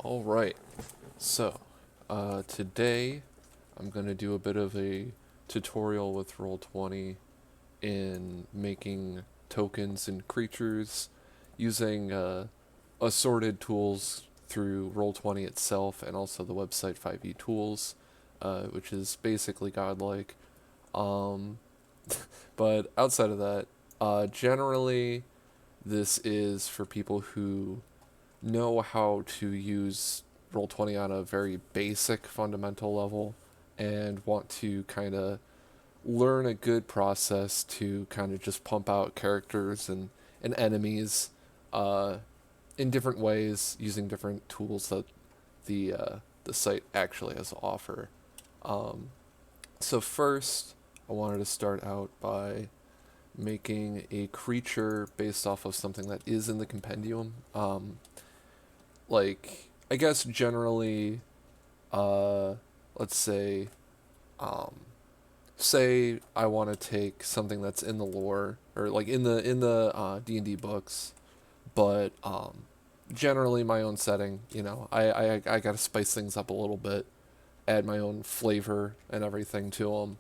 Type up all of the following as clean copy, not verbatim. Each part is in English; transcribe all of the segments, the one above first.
All right. So, today I'm going to do a bit of a tutorial with Roll20 in making tokens and creatures using assorted tools through Roll20 itself and also the website 5e Tools, which is basically godlike. Um, but outside of that, generally this is for people who know how to use Roll20 on a very basic fundamental level and want to kind of learn a good process to kind of just pump out characters and enemies uh, in different ways using different tools that the site actually has to offer. Um, so first, I wanted to start out by making a creature based off of something that is in the compendium. Like I guess generally, uh, let's um, say I want to take something that's in the lore or like in the D&D books, but generally my own setting. I gotta spice things up a little bit, add my own flavor and everything to them.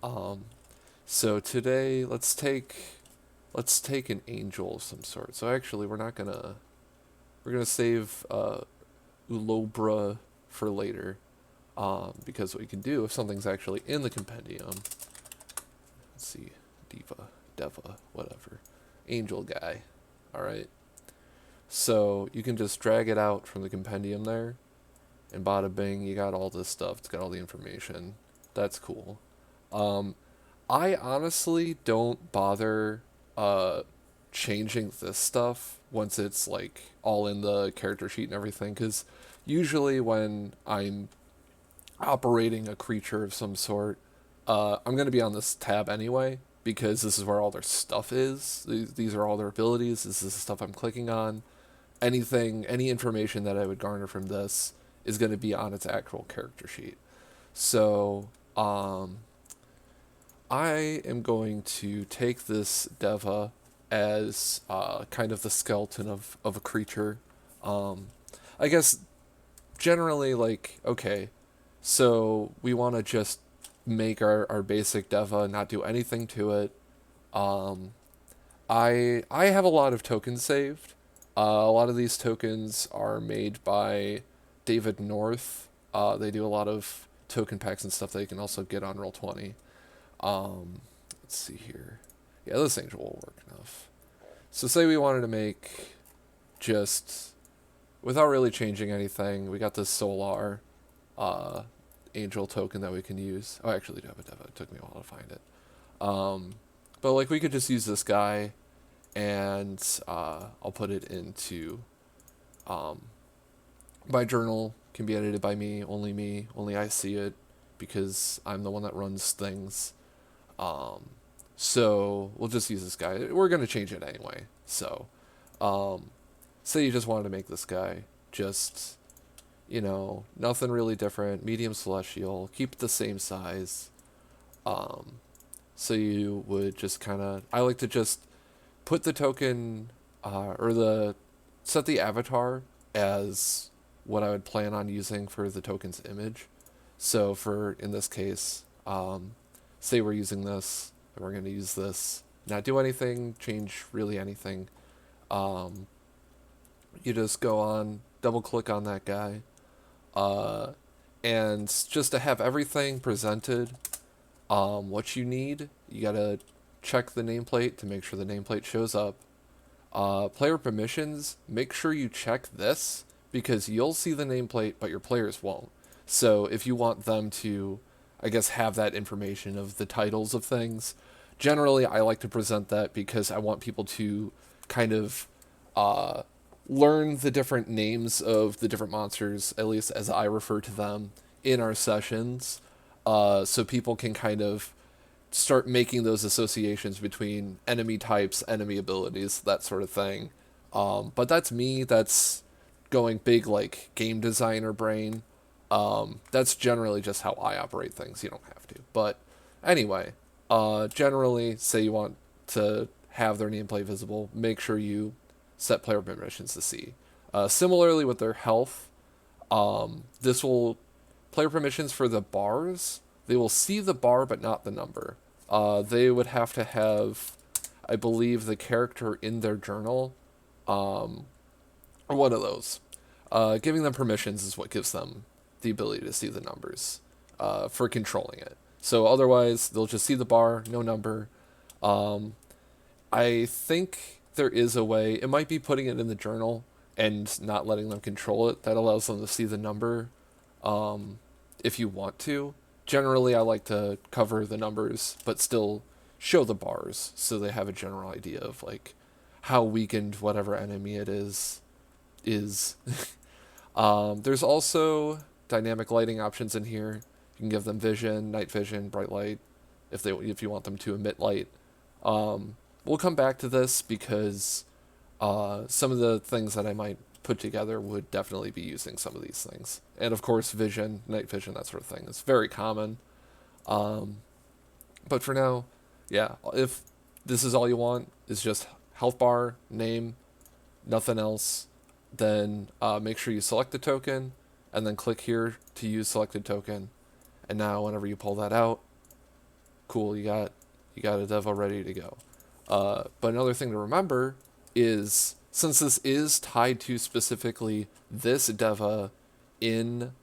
Um, so today let's take an angel of some sort. So actually we're gonna save Ulobra for later. Because what you can do if something's actually in the compendium, let's see, Diva, Deva, whatever, Angel guy, all right. So you can just drag it out from the compendium there, and bada bing, you got all this stuff. It's got all the information. That's cool. Um, I honestly don't bother uh, changing this stuff once it's like all in the character sheet and everything, because usually when I'm operating a creature of some sort, I'm going to be on this tab anyway because this is where all their stuff is. These are all their abilities. This is the stuff I'm clicking on. Any information that I would garner from this is going to be on its actual character sheet. So, I am going to take this Deva as kind of the skeleton of a creature. Um, I guess generally, like, okay, so we want to just make our basic Deva, not do anything to it. Um, I have a lot of tokens saved. A lot of these tokens are made by David North. They do a lot of token packs and stuff that you can also get on Roll20. Let's see here. Yeah, this angel will work enough. So say we wanted to make just without really changing anything. We got this Solar uh, angel token that we can use. Oh, I actually do have a Deva. It took me a while to find it. Um, but like we could just use this guy, and I'll put it into um, my journal. Can be edited by me. Only I see it because I'm the one that runs things. Um, so we'll just use this guy. We're gonna change it anyway. So, um, say you just wanted to make this guy just nothing really different. Medium celestial. Keep it the same size. Um, so you would just kind of. I like to just put the token or the set the avatar as what I would plan on using for the token's image. So for in this case, say we're using this and we're going to use this. Not do anything, change really anything. Um, you just go on, double click on that guy, uh, and just to have everything presented, what you need, you gotta check the nameplate to make sure the nameplate shows up. Player permissions, make sure you check this because you'll see the nameplate, but your players won't. So if you want them to, I guess, have that information of the titles of things, generally I like to present that because I want people to kind of uh, learn the different names of the different monsters, at least as I refer to them in our sessions, so people can kind of start making those associations between enemy types, enemy abilities, that sort of thing. But that's me. That's going big like game designer brain. That's generally just how I operate things. You don't have to. But anyway, generally, say you want to have their nameplate visible, make sure you set player permissions to see. Similarly with their health, This will player permissions for the bars. They will see the bar but not the number. They would have to have, I believe, the character in their journal, or one of those. Giving them permissions is what gives them the ability to see the numbers for controlling it. So otherwise, they'll just see the bar, no number. I think there is a way. It might be putting it in the journal and not letting them control it. That allows them to see the number if you want to. Generally, I like to cover the numbers, but still show the bars so they have a general idea of like how weakened whatever enemy it is. There's also dynamic lighting options in here. You can give them vision, night vision, bright light, if you want them to emit light. We'll come back to this because some of the things that I might put together would definitely be using some of these things. And of course, vision, night vision, that sort of thing is very common. But for now, yeah, if this is all you want, is just health bar, name, nothing else, then make sure you select the token and then click here to use selected token. And now whenever you pull that out, cool, you got a devo ready to go. But another thing to remember is, since this is tied to specifically this deva in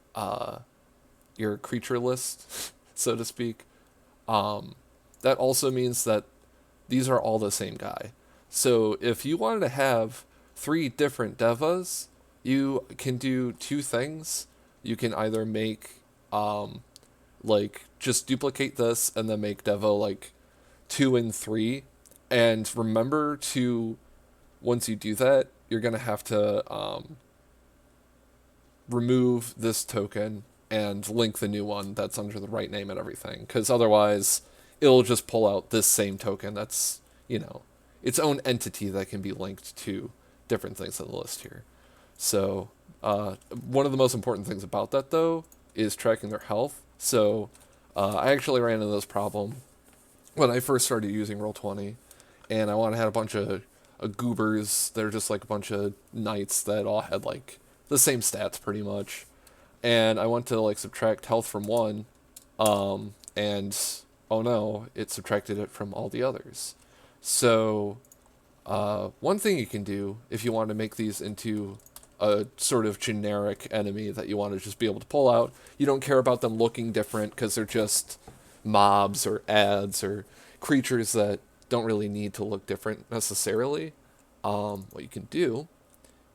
your creature list, so to speak, that also means that these are all the same guy. So if you wanted to have 3 different devas, you can do 2 things. You can either make like just duplicate this and then make devo like 2 and 3, and remember to, once you do that, you're gonna have to remove this token and link the new one that's under the right name and everything, because otherwise it'll just pull out this same token that's, its own entity that can be linked to different things on the list here. So one of the most important things about that, though, is tracking their health. So I actually ran into this problem when I first started using Roll20, and I wanted to have a bunch of goobers. They're just like a bunch of knights that all had like the same stats pretty much. And I went to like subtract health from one, and oh no, it subtracted it from all the others. So one thing you can do if you want to make these into a sort of generic enemy that you want to just be able to pull out, you don't care about them looking different because they're just mobs or ads or creatures that don't really need to look different necessarily. What you can do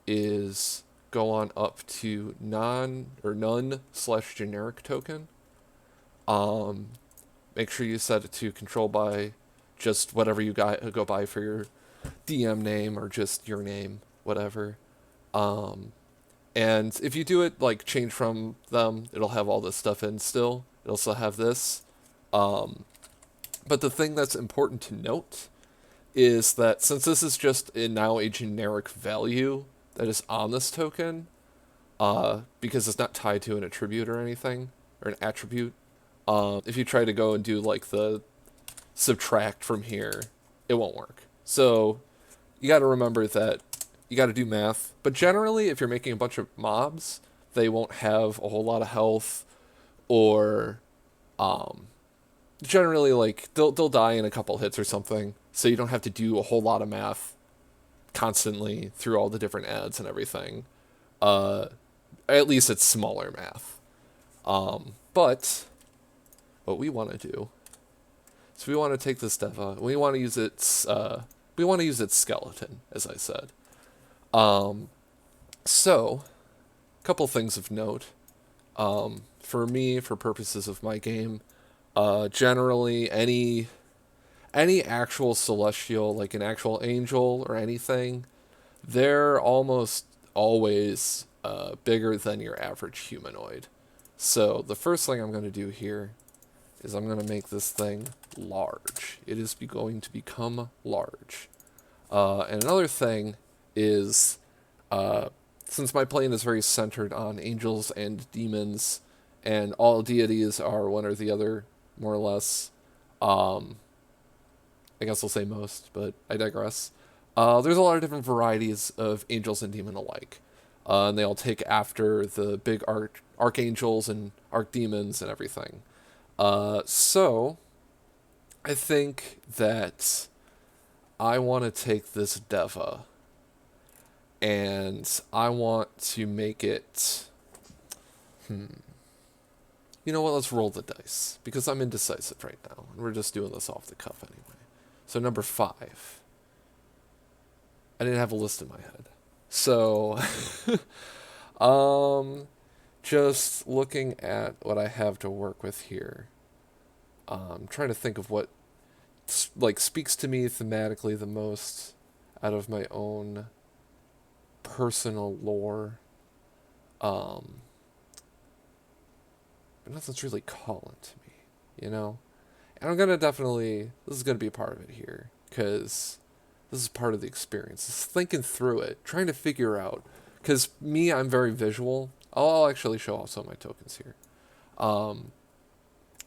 is go on up to none/generic token. Make sure you set it to control by just whatever you go by for your DM name, or just your name, whatever. And if you do it like change from them, it'll have all this stuff in still. It'll still have this. But the thing that's important to note is that since this is just now a generic value that is on this token, because it's not tied to an attribute or anything, or an attribute, if you try to go and do like the subtract from here, it won't work. So you got to remember that you got to do math. But generally, if you're making a bunch of mobs, they won't have a whole lot of health, or generally like they'll die in a couple hits or something. So you don't have to do a whole lot of math constantly through all the different ads and everything. At least it's smaller math. But what we want to do is we want to take this deva, we want to use its skeleton, as I said. So a couple things of note. For me, for purposes of my game, generally any actual celestial, like an actual angel or anything, they're almost always bigger than your average humanoid. So the first thing I'm going to do here is I'm going to make this thing large. It is going to become large. And another thing is, since my plane is very centered on angels and demons, and all deities are one or the other, more or less, I guess I'll say most, but I digress. There's a lot of different varieties of angels and demon alike. and they all take after the big archangels and archdemons and everything. So I think that I want to take this Deva and I want to make it. You know what? Let's roll the dice because I'm indecisive right now, and we're just doing this off the cuff anyway. So number 5. I didn't have a list in my head. So, just looking at what I have to work with here. Trying to think of what like speaks to me thematically the most out of my own personal lore. Um, but nothing's really calling to me, you know? And I'm gonna definitely, this is gonna be a part of it here, because this is part of the experience. It's thinking through it, trying to figure out, because me, I'm very visual. I'll actually show off some of my tokens here.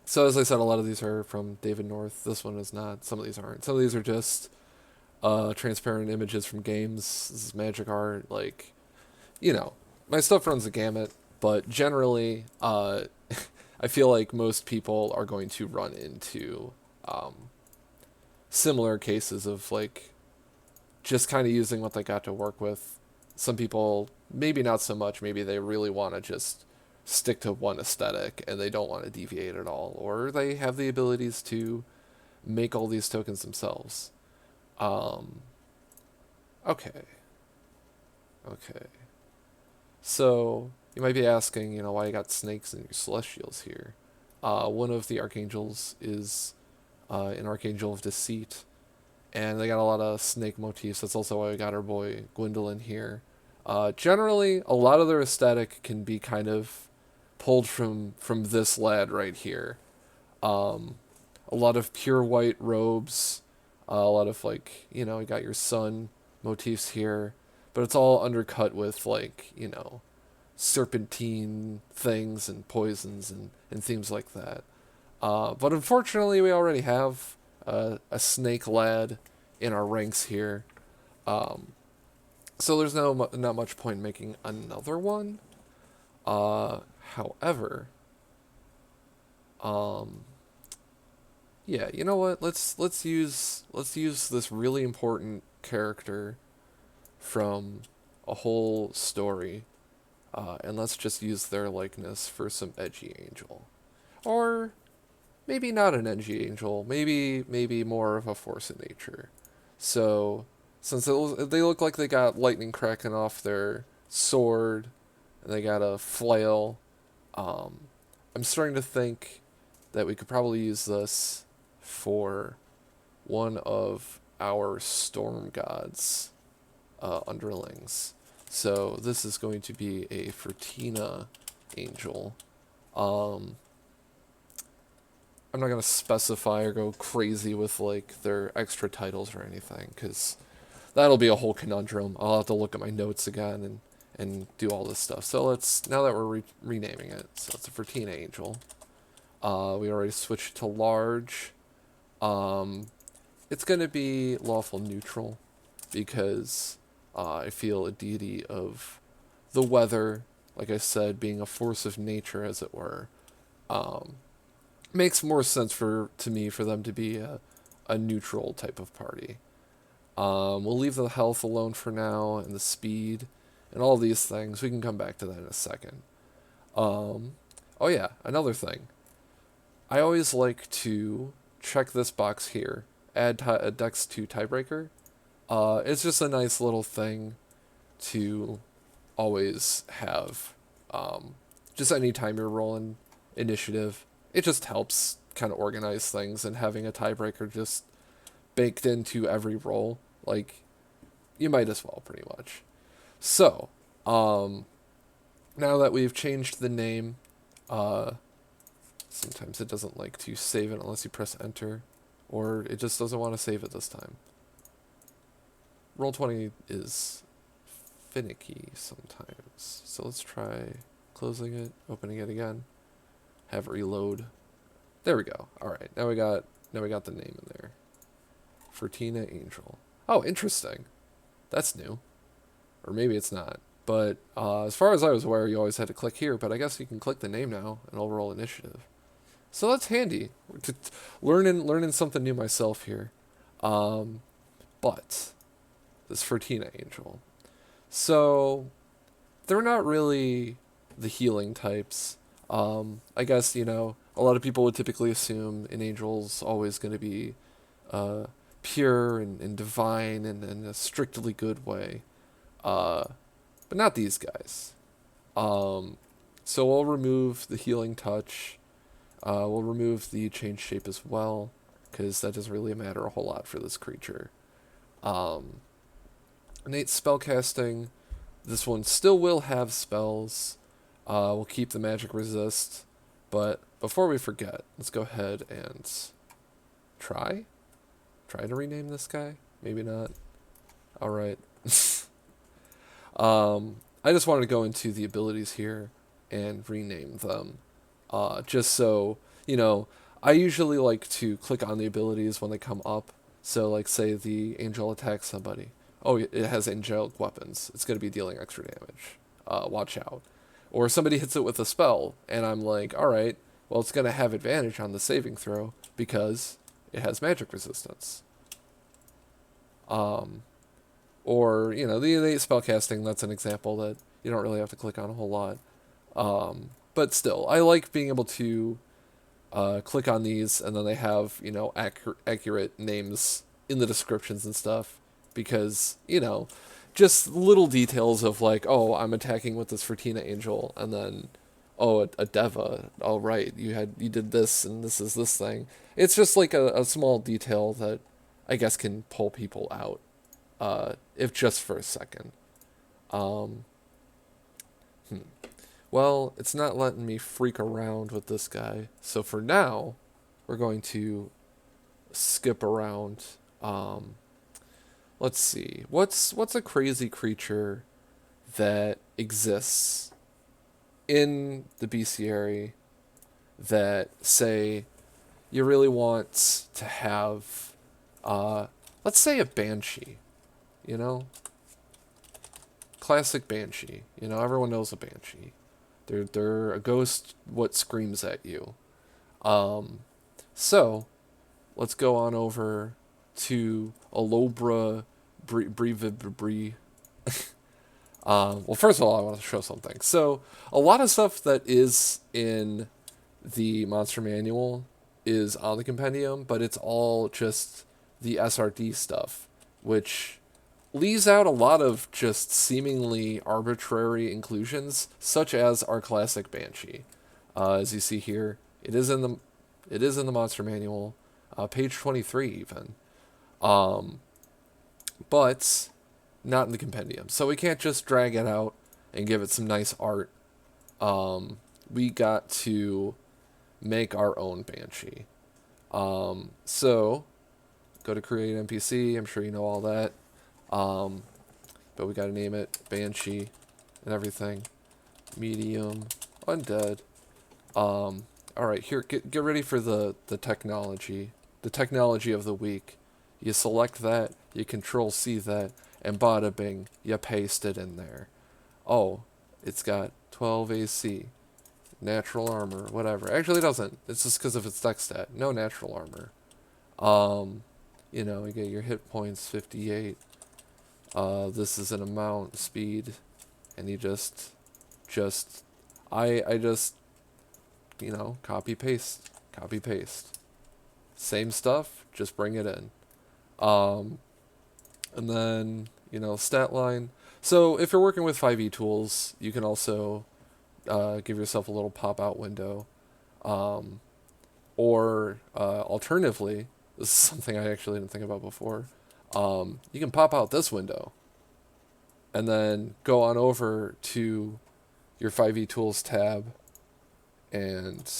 So as I said, a lot of these are from David North. This one is not. Some of these aren't. Some of these are just transparent images from games. This is magic art. Like, you know, my stuff runs the gamut, but generally, I feel like most people are going to run into similar cases of like just kind of using what they got to work with. Some people, maybe not so much. Maybe they really want to just stick to one aesthetic and they don't want to deviate at all, or they have the abilities to make all these tokens themselves. Um, okay. Okay. So you might be asking, you know, why you got snakes in your celestials here. One of the archangels is an archangel of deceit, and they got a lot of snake motifs. That's also why we got our boy Gwendolyn here. Generally, a lot of their aesthetic can be kind of pulled from this lad right here. A lot of pure white robes, a lot of like, you know, you got your sun motifs here, but it's all undercut with like, you know, serpentine things and poisons and themes like that. But unfortunately, we already have a snake lad in our ranks here. So there's not much point in making another one. However, yeah, you know what? Let's use this really important character from a whole story, and let's just use their likeness for some edgy angel, or maybe not an edgy angel. Maybe more of a force of nature. So since they look like they got lightning cracking off their sword, and they got a flail, I'm starting to think that we could probably use this for one of our storm gods underlings. So this is going to be a Fertina angel. I'm not going to specify or go crazy with like their extra titles or anything, because that'll be a whole conundrum. I'll have to look at my notes again and do all this stuff. So now that we're renaming it, so it's a Fertina angel. We already switched to large. It's going to be lawful neutral, because I feel a deity of the weather, like I said, being a force of nature, as it were, makes more sense to me for them to be a neutral type of party. We'll leave the health alone for now, and the speed, and all these things. We can come back to that in a second. Oh yeah, another thing. I always like to check this box here. Add a Dex 2 tiebreaker. It's just a nice little thing to always have. Just anytime you're rolling initiative, it just helps kind of organize things, and having a tiebreaker just baked into every roll, like, you might as well, pretty much. So, now that we've changed the name, sometimes it doesn't like to save it unless you press enter, or it just doesn't want to save it this time. Roll20 is finicky sometimes. So let's try closing it, opening it again, have it reload. There we go. All right, now we got the name in there. Fertina Angel. Oh, interesting. That's new. Or maybe it's not. But as far as I was aware, you always had to click here, but I guess you can click the name now and it'll roll initiative. So that's handy. Learning something new myself here. But this Fertina Angel. So they're not really the healing types. I guess, a lot of people would typically assume an angel's always going to be pure and divine and in a strictly good way. But not these guys. So we'll remove the healing touch. We'll remove the change shape as well, because that doesn't really matter a whole lot for this creature. Innate spellcasting. This one still will have spells. We'll keep the magic resist. But before we forget, let's go ahead and try to rename this guy. Maybe not. All right. I just wanted to go into the abilities here and rename them. Just so, I usually like to click on the abilities when they come up. So, like, say the angel attacks somebody. Oh, it has angelic weapons. It's going to be dealing extra damage. Watch out. Or somebody hits it with a spell, and I'm like, alright, well, it's going to have advantage on the saving throw because it has magic resistance. Or, the innate spellcasting, that's an example that you don't really have to click on a whole lot. But still, I like being able to click on these, and then they have, accurate names in the descriptions and stuff, because, just little details of like, oh, I'm attacking with this Fertina Angel, and then, oh, a Deva, oh, right, you did this, and this is this thing. It's just like a small detail that I guess can pull people out, if just for a second. Well, it's not letting me freak around with this guy, so for now, we're going to skip around. Let's see. What's a crazy creature that exists in the bestiary that, say, you really want to have, let's say a banshee, Classic banshee. Everyone knows a banshee. They're a ghost what screams at you. So, let's go on over to Alobra Bree. Well, first of all, I want to show something. So, a lot of stuff that is in the monster manual is on the compendium, but it's all just the SRD stuff, which leaves out a lot of just seemingly arbitrary inclusions, such as our classic banshee. As you see here, it is in the monster manual, page 23 even. But not in the compendium. So we can't just drag it out and give it some nice art. We got to make our own banshee. So go to create NPC. I'm sure you know all that. But we gotta name it banshee and everything. Medium, undead. All right, here, get ready for the technology. The technology of the week. You select that, you Control-C that, and bada bing, you paste it in there. Oh, it's got 12 AC, natural armor, whatever. Actually, it doesn't. It's just because of its dex stat. No natural armor. You get your hit points 58. This is an amount, speed, and you just, copy paste. Same stuff, just bring it in. And then, stat line. So if you're working with 5e tools, you can also give yourself a little pop-out window. Or alternatively, this is something I actually didn't think about before, you can pop out this window and then go on over to your 5e tools tab and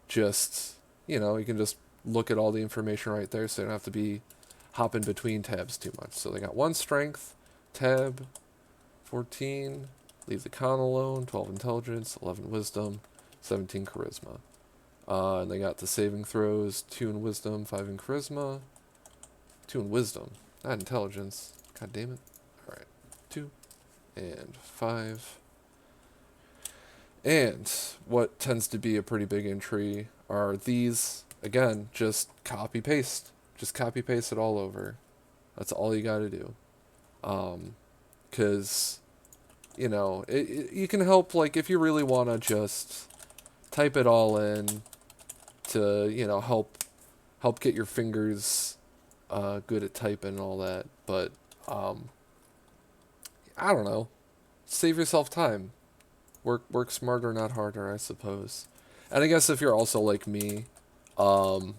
just, you can just look at all the information right there, so you don't have to be hopping between tabs too much. So they got 1 strength, tab, 14, leave the con alone, 12 intelligence, 11 wisdom, 17 charisma. And they got the saving throws, 2 in wisdom, 5 in charisma, 2 in wisdom, not intelligence. God damn it. Alright, 2, and 5. And what tends to be a pretty big entry are these. Again, just copy paste. Just copy paste it all over. That's all you got to do. Because, you can help, like, if you really want to just type it all in to, help get your fingers good at typing and all that. But, I don't know. Save yourself time. Work smarter, not harder, I suppose. And I guess if you're also like me, and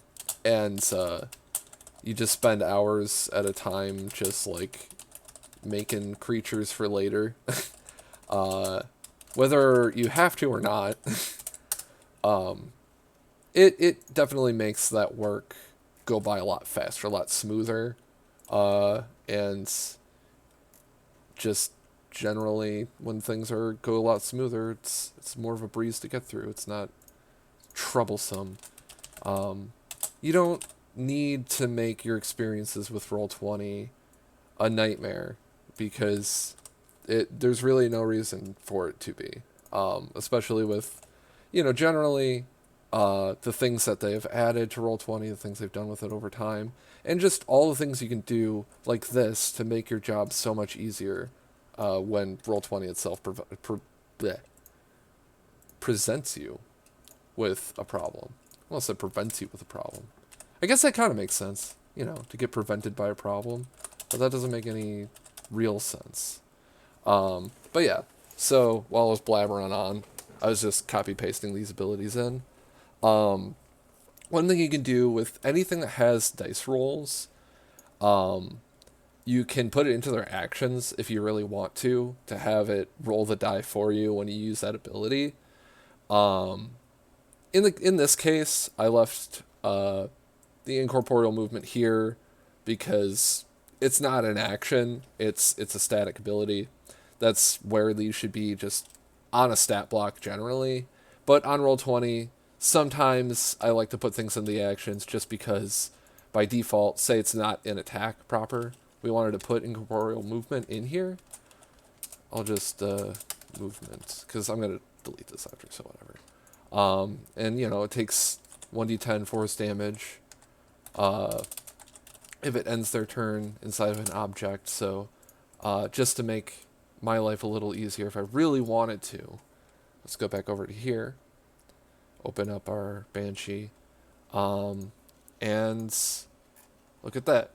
you just spend hours at a time just like making creatures for later, whether you have to or not, it definitely makes that work go by a lot faster, a lot smoother, and just generally when things go a lot smoother, it's more of a breeze to get through. It's not troublesome. You don't need to make your experiences with Roll20 a nightmare because there's really no reason for it to be. Especially with, generally the things that they've added to Roll20, the things they've done with it over time, and just all the things you can do like this to make your job so much easier when Roll20 itself presents you with a problem. Well, it prevents you with a problem. I guess that kind of makes sense, to get prevented by a problem, but that doesn't make any real sense. But yeah, so while I was blabbering on, I was just copy pasting these abilities in. One thing you can do with anything that has dice rolls, you can put it into their actions if you really want to have it roll the die for you when you use that ability. In this case, I left the incorporeal movement here because it's not an action. It's a static ability. That's where these should be, just on a stat block generally. But on Roll20, sometimes I like to put things in the actions just because by default, say it's not an attack proper, we wanted to put incorporeal movement in here. I'll just movement, because I'm going to delete this after, so whatever. And it takes 1d10 force damage if it ends their turn inside of an object. So just to make my life a little easier, if I really wanted to, let's go back over to here, open up our Banshee, and look at that.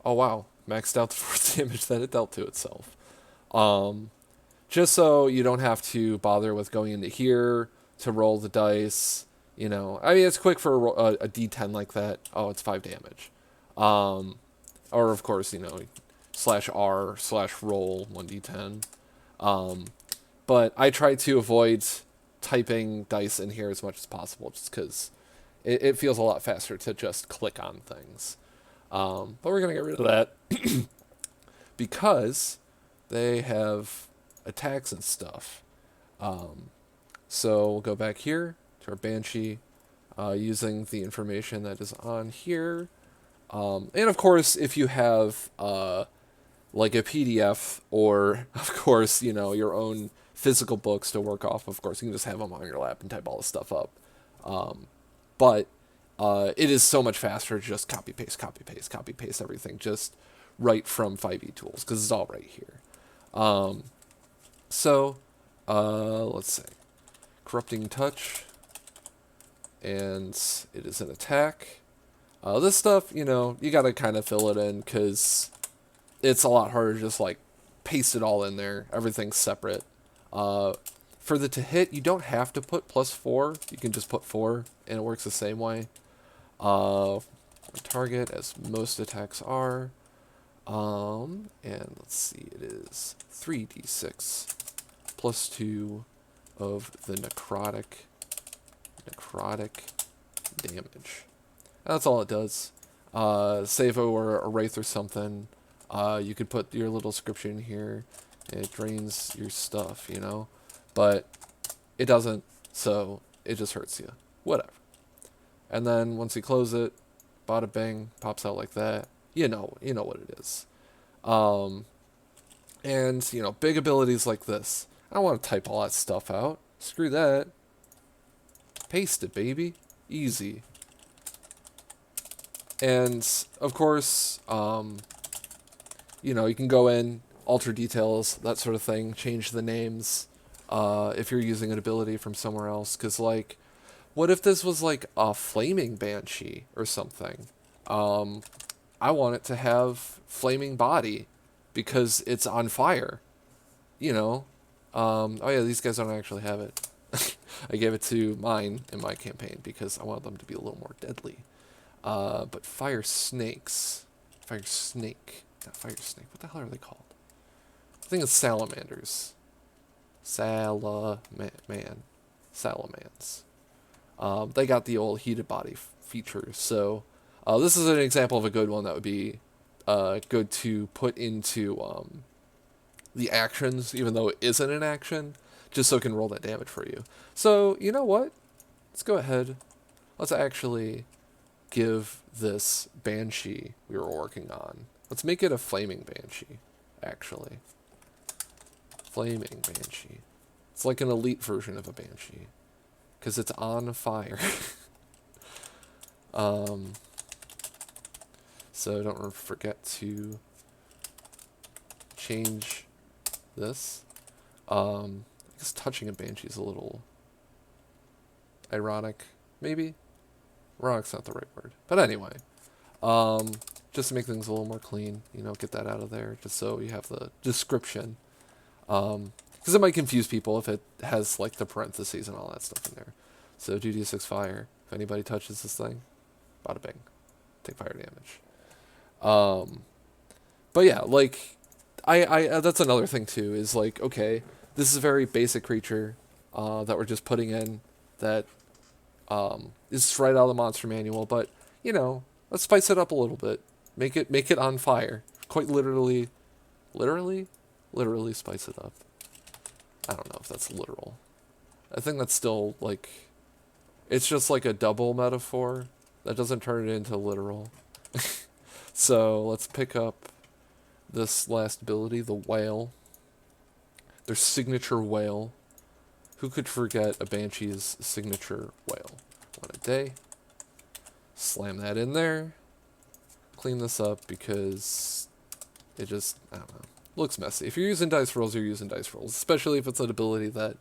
Oh wow, maxed out the force damage that it dealt to itself. Just so you don't have to bother with going into here to roll the dice. I mean, it's quick for a d10 like that. Oh, it's 5 damage. Or of course, /R/roll 1d10. But I try to avoid typing dice in here as much as possible, just because it feels a lot faster to just click on things. But we're going to get rid of that because they have attacks and stuff. So we'll go back here to our Banshee using the information that is on here. And of course, if you have like a PDF or, of course, your own physical books to work off, of course, you can just have them on your lap and type all this stuff up. But it is so much faster to just copy paste everything just right from 5e tools, because it's all right here. So let's say corrupting touch, and it is an attack. This stuff, you gotta kind of fill it in because it's a lot harder to just like paste it all in there. Everything's separate. For the to hit, you don't have to put +4. You can just put 4, and it works the same way. Target, as most attacks are. And let's see, it is 3d6 +2 of the necrotic damage. That's all it does. Say if it were a wraith or something, you could put your little description here. It drains your stuff, but it doesn't, so it just hurts you. Whatever. And then once you close it, bada bing, pops out like that. You know what it is. And, you know, big abilities like this. I don't want to type all that stuff out. Screw that. Paste it, baby. Easy. And, of course, you know, you can go in, alter details, that sort of thing, change the names if you're using an ability from somewhere else. Because, like, what if this was, like, a flaming banshee or something? I want it to have flaming body because it's on fire. You know, oh yeah, these guys don't actually have it. I gave it to mine in my campaign because I wanted them to be a little more deadly. But fire snakes, fire snake, not fire snake. What the hell are they called? I think it's salamanders. Salamans. They got the old heated body feature. So this is an example of a good one that would be good to put into the actions, even though it isn't an action, just so it can roll that damage for you. So, you know what? Let's go ahead. Let's actually give this banshee we were working on. Let's make it a flaming banshee, actually. Flaming banshee. It's like an elite version of a banshee, because it's on fire. So don't forget to change this. I guess touching a banshee is a little ironic, maybe? Ironic's not the right word. But anyway, just to make things a little more clean, you know, get that out of there, just so you have the description. Because it might confuse people if it has, like, the parentheses and all that stuff in there. So 2d6 fire. If anybody touches this thing, bada bing. Take fire damage. But yeah, like, I that's another thing too, is like, okay, this is a very basic creature that we're just putting in that is right out of the monster manual, but, you know, let's spice it up a little bit. Make it on fire. Quite literally spice it up. I don't know if that's literal. I think that's still, like, it's just like a double metaphor. That doesn't turn it into literal. So let's pick up this last ability, the whale. Their signature whale. Who could forget a banshee's signature whale? One a day. Slam that in there. Clean this up because it just, I don't know, looks messy. If you're using dice rolls, you're using dice rolls, especially if it's an ability that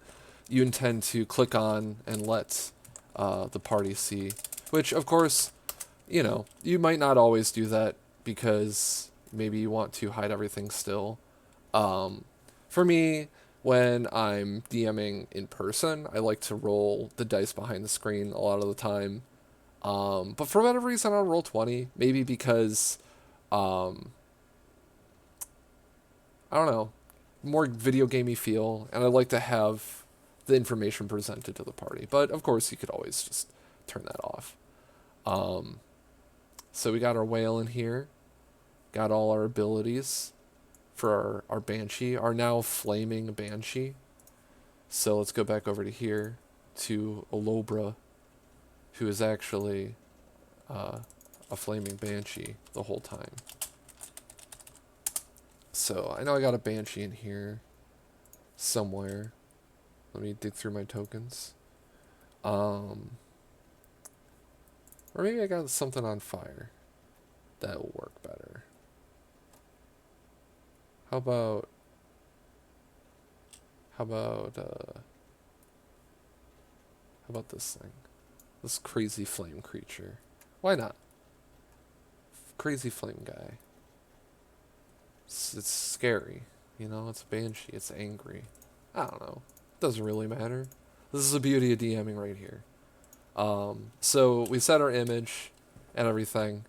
you intend to click on and let the party see. Which, of course, you know, you might not always do that because maybe you want to hide everything still. For me, when I'm DMing in person, I like to roll the dice behind the screen a lot of the time. But for whatever reason, I'll Roll20. Maybe because, I don't know, more video gamey feel, and I like to have the information presented to the party. But of course, you could always just turn that off. So we got our whale in here, got all our abilities for our banshee, our now flaming banshee. So let's go back over to here to Olobra, who is actually a flaming banshee the whole time. So I know I got a banshee in here somewhere. Let me dig through my tokens. Or maybe I got something on fire. That will work better. How about this thing? This crazy flame creature. Why not? Crazy flame guy. It's scary. You know, it's a banshee. It's angry. I don't know. Doesn't really matter. This is the beauty of DMing right here. So we set our image and everything.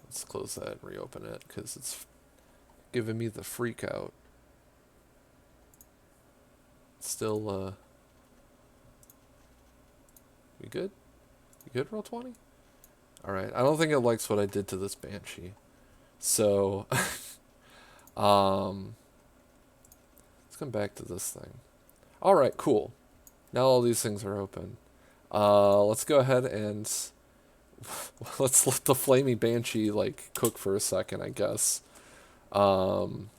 Let's close that and reopen it because it's giving me the freak out. Still, we good? You good, Roll20? Alright, I don't think it likes what I did to this banshee. So, let's come back to this thing. Alright, cool. Now all these things are open. Let's go ahead and let's let the flaming banshee like cook for a second, I guess. Um,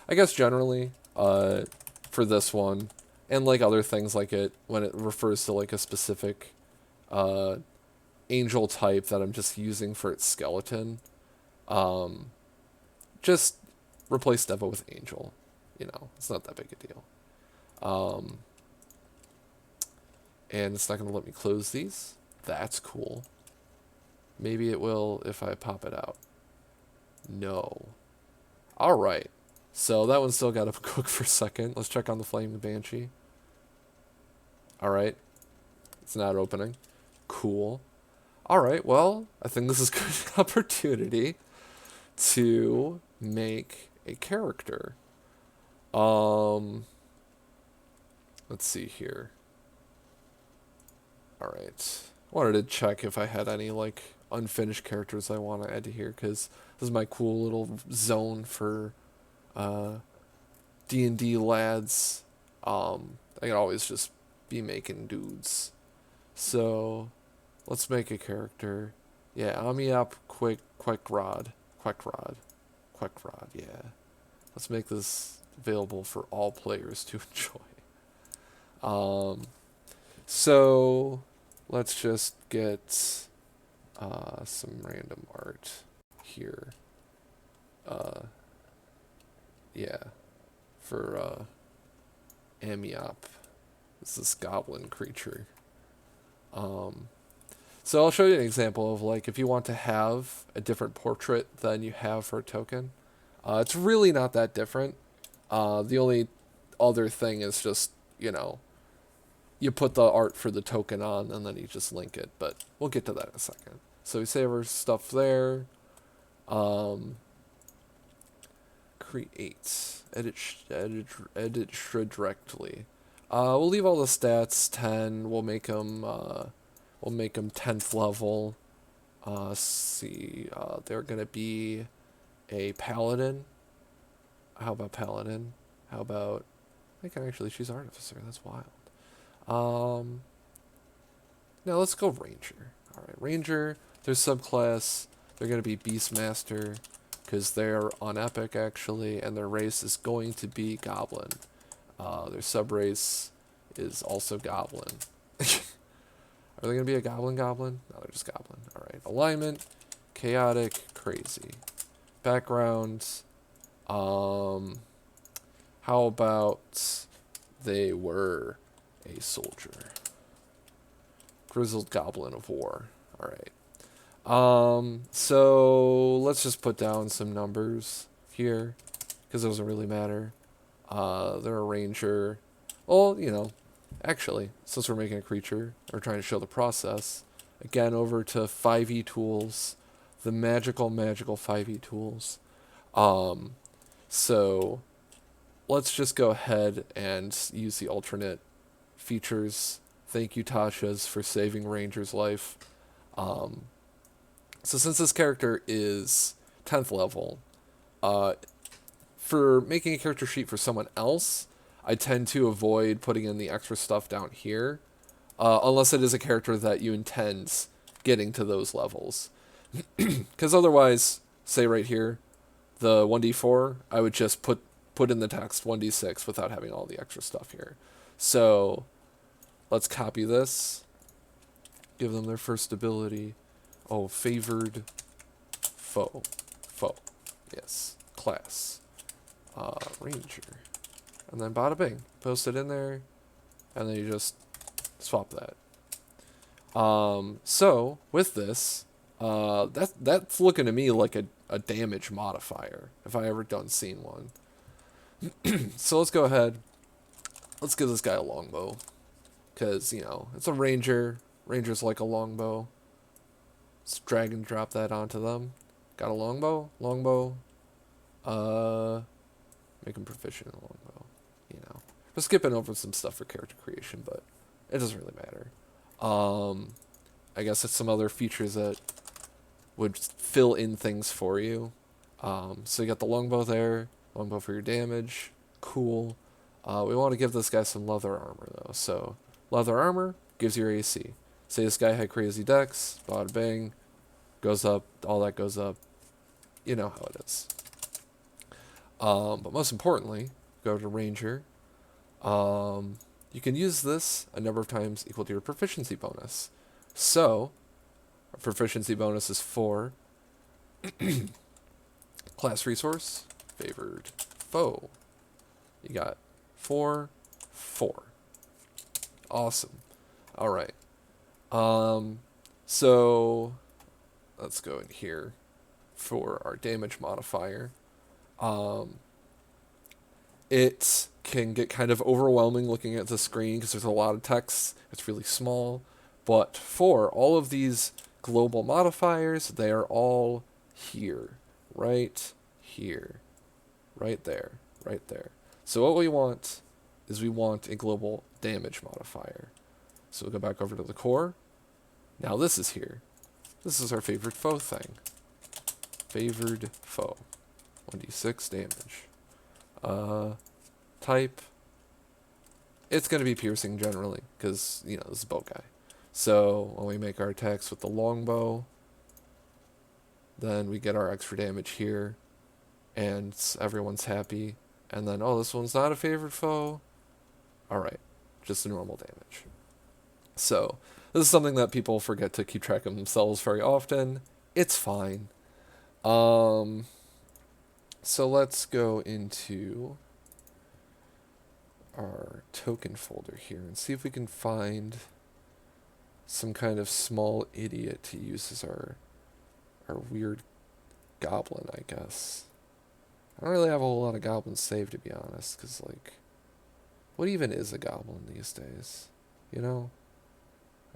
I guess generally, for this one, and like other things like it, when it refers to like a specific uh, angel type that I'm just using for its skeleton, um, just replace Deva with angel. You know, it's not that big a deal. Um, and it's not going to let me close these. That's cool. Maybe it will if I pop it out. No. All right. So that one still got to cook for a second. Let's check on the Flaming Banshee. All right. It's not opening. Cool. All right. Well, I think this is a good opportunity to make a character. Let's see here. All right. I wanted to check if I had any like unfinished characters I want to add to here because this is my cool little zone for D&D lads. I can always just be making dudes. So let's make a character. Yeah, Amiap Queckrod. Yeah. Let's make this available for all players to enjoy. So let's just get some random art here. Yeah, for Amiap. It's this goblin creature. So I'll show you an example of like if you want to have a different portrait than you have for a token. It's really not that different. The only other thing is just, you know, you put the art for the token on and then you just link it, but we'll get to that in a second. So we save our stuff there. Create. Edit directly. We'll leave all the stats 10. We'll make them 10th level. See, they're gonna be a paladin. How about paladin? How about I can actually choose artificer. That's wild. Now let's go ranger. All right, ranger. Their subclass. They're gonna be beastmaster because they're on epic actually, and their race is going to be goblin. Their subrace is also goblin. Are they gonna be a goblin? No, they're just goblin. All right. Alignment, chaotic, crazy. Background. How about they were a soldier? Grizzled goblin of war. All right. So let's just put down some numbers here because it doesn't really matter. They're a ranger. Well, you know, actually, since we're making a creature, we're trying to show the process. Again, over to 5e tools, the magical 5e tools. So let's just go ahead and use the alternate features. Thank you, Tasha's, for saving Ranger's life. So since this character is 10th level, for making a character sheet for someone else, I tend to avoid putting in the extra stuff down here, unless it is a character that you intend getting to those levels. Because otherwise, say right here, the 1d4, I would just put in the text 1d6 without having all the extra stuff here. So let's copy this, give them their first ability. Oh, favored foe. Yes, class. Ranger. And then bada bing, post it in there, and then you just swap that. So with this, that's looking to me like a damage modifier, if I ever done seen one. So let's go ahead. Let's give this guy a longbow. Because, you know, it's a ranger. Rangers like a longbow. Let's drag and drop that onto them. Got a longbow? Make him proficient in a longbow. You know. We're skipping over some stuff for character creation, but it doesn't really matter. I guess it's some other features that would fill in things for you. So you got the longbow there. Longbow for your damage. Cool. We want to give this guy some leather armor, though. So leather armor gives your AC. Say this guy had crazy decks, bada bang, goes up, all that goes up. You know how it is. But most importantly, go to Ranger. You can use this a number of times equal to your proficiency bonus. So, our proficiency bonus is 4. Class resource, favored foe. You got 4, 4. Awesome. All right. So let's go in here for our damage modifier. It can get kind of overwhelming looking at the screen because there's a lot of text. It's really small. But for all of these global modifiers, they are all here. Right here. Right there. Right there. So what we want is we want a global damage modifier. So we'll go back over to the core. Now this is here. This is our favored foe thing. Favored foe. 1d6 damage. Type. It's going to be piercing generally, because, you know, this is a bow guy. So when we make our attacks with the longbow, then we get our extra damage here, and everyone's happy. And then, oh, this one's not a favored foe. Alright, just a normal damage. So, this is something that people forget to keep track of themselves very often. It's fine. So let's go into our token folder here and see if we can find some kind of small idiot to use as our weird goblin, I guess. I don't really have a whole lot of goblins saved, to be honest, because, like, what even is a goblin these days? You know?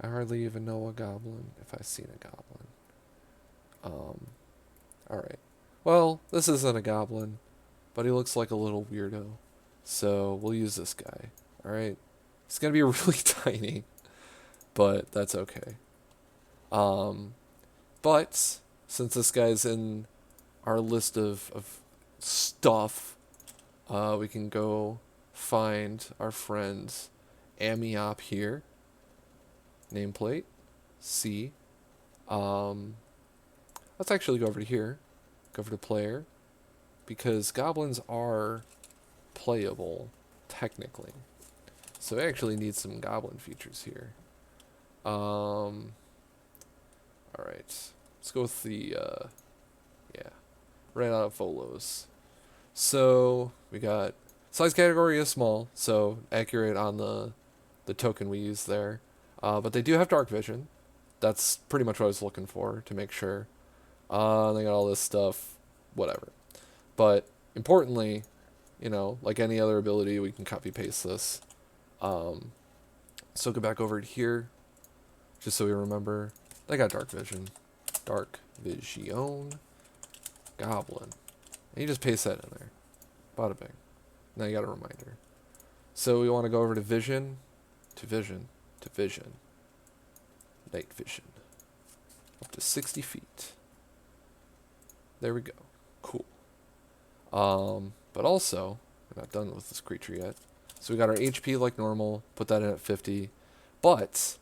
I hardly even know a goblin if I've seen a goblin. Alright. Well, this isn't a goblin, but he looks like a little weirdo. So we'll use this guy. Alright? He's gonna be really tiny, but that's okay. But since this guy's in our list of stuff, we can go find our friend Amiop here. Nameplate. C. Let's actually go over to here. Go over to player. Because goblins are playable, technically. So we actually need some goblin features here. Alright. Let's go with the, yeah. Ran out of Volos. So, we got size category is small, so accurate on the token we use there. But they do have dark vision. That's pretty much what I was looking for, to make sure. They got all this stuff, whatever. But, importantly, you know, like any other ability, we can copy-paste this. So go back over to here, just so we remember. They got dark vision. Dark vision. Goblin. And you just paste that in there. Bada bing. Now you got a reminder. So we want to go over to vision, to vision, to vision. Night vision. Up to 60 feet. There we go. Cool. But also, we're not done with this creature yet. So we got our HP like normal, put that in at 50. But,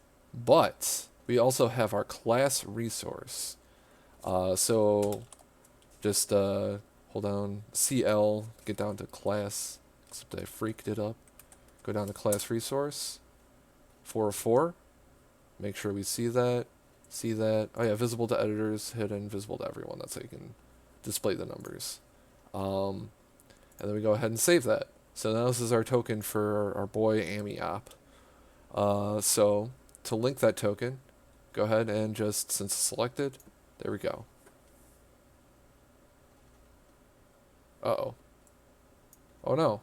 we also have our class resource. So, just hold down CL, get down to class, except I freaked it up. Go down to class resource, 404. Make sure we see that. Oh yeah, visible to editors, hidden, visible to everyone. That's how you can display the numbers. And then we go ahead and save that. So now this is our token for our boy Amiop. So to link that token, go ahead and just, since it's selected, there we go. Uh-oh. Oh no.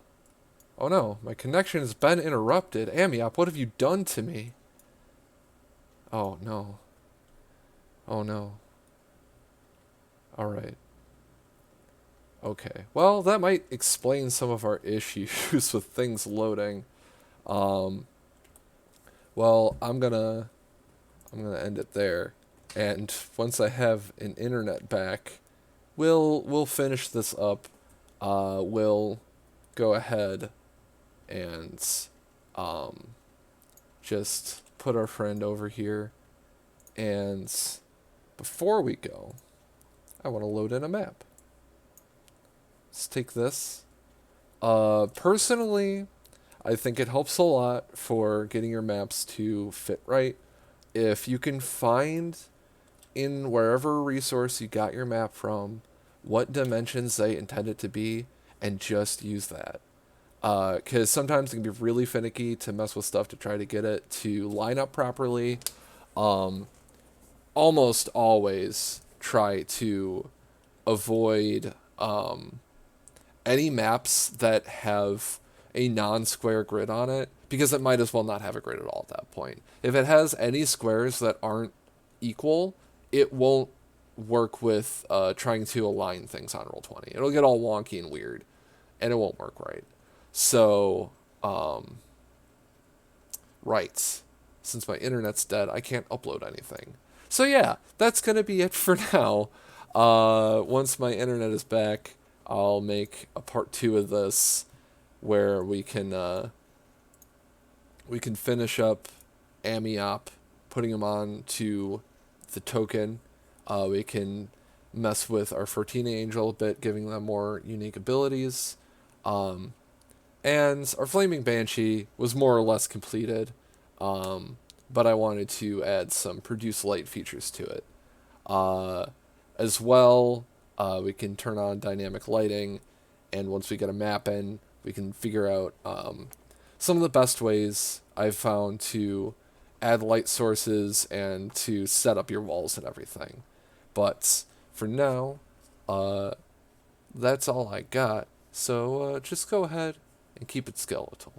Oh no, my connection has been interrupted. Amiop, what have you done to me? Oh no. Oh no. Alright. Okay. Well, that might explain some of our issues with things loading. Well, I'm gonna end it there. And once I have an internet back, we'll finish this up. We'll go ahead and just put our friend over here And before we go, I want to load in a map. Let's take this. Personally, I think it helps a lot for getting your maps to fit right. If you can find in wherever resource you got your map from what dimensions they intend it to be and just use that. Because sometimes it can be really finicky to mess with stuff to try to get it to line up properly. Um, Almost always try to avoid any maps that have a non-square grid on it, because it might as well not have a grid at all at that point. If it has any squares that aren't equal, it won't work with trying to align things on Roll20. It'll get all wonky and weird, and it won't work right. So, right, since my internet's dead, I can't upload anything. So yeah, that's going to be it for now. Once my internet is back, I'll make a part 2 of this where we can finish up Amiop, putting him on to the token. We can mess with our Fortuna Angel a bit, giving them more unique abilities. And our Flaming Banshee was more or less completed, but I wanted to add some Produce Light features to it. As well, we can turn on dynamic lighting, and once we get a map in, we can figure out some of the best ways I've found to add light sources and to set up your walls and everything. But for now, that's all I got. So just go ahead and keep it skeletal.